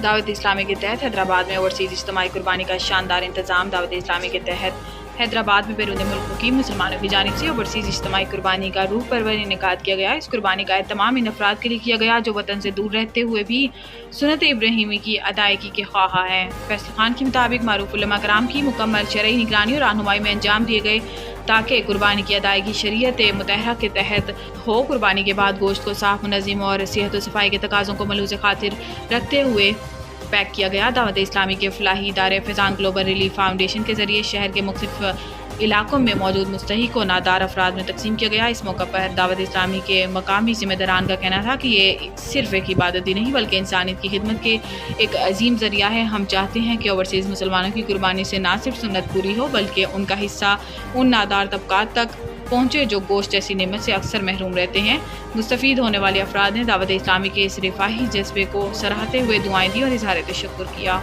दावत इस्लामी के तहत हैदराबाद में ओवरसीज़ इज्तिमाई कुर्बानी का शानदार इंतजाम। दावत इस्लामी के तहत हैदराबाद में बैरून मुल्क मुकीम मुसलमानों की जानिब से ओवरसीज़ इज्तिमाई कुर्बानी का रूह परवर इनेकाद किया गया। इस कुर्बानी का एहतमाम इन अफराद के लिए किया गया जो वतन से दूर रहते हुए भी सुन्नत इब्राहिमी की अदायगी के ख्वाह हैं। फैसल खान के मुताबिक मारूफ उलमा कराम की मुकम्मल शरई निगरानी और रहनुमाई में अंजाम दिए गए ताकि कुर्बानी की अदायगी शरीयत मुतहरा के तहत हो। कुर्बानी के बाद गोश्त को साफ, मुनज़्ज़म और सेहत व सफाई के तकाज़ों को मलूज़ खातिर रखते हुए पैक किया गया। दावत इस्लामी के फलाही इदारे फैज़ान ग्लोबल रिलीफ फाउंडेशन के ज़रिए शहर के मुख्तलिफ इलाकों में मौजूद मुस्तहिक व नादार अफराद में तकसीम किया गया। इस मौका पर दावत इस्लामी के मकामी ज़िम्मेदारान का कहना था कि ये सिर्फ एक इबादत ही नहीं बल्कि इंसानियत की खिदमत के एक अजीम ज़रिया है। हम चाहते हैं कि ओवरसीज़ मुसलमानों की कुर्बानी से ना सिर्फ सुन्नत पूरी हो बल्कि उनका हिस्सा उन नादार तबकात तक पहुँचे जो गोश्त जैसी नेमत से अक्सर महरूम रहते हैं। मुस्तफ़ीद होने वाले अफराद ने दावत इस्लामी के इस रिफाही जज्बे को सराहते हुए दुआएं दी और इज़हार तशक्कुर किया।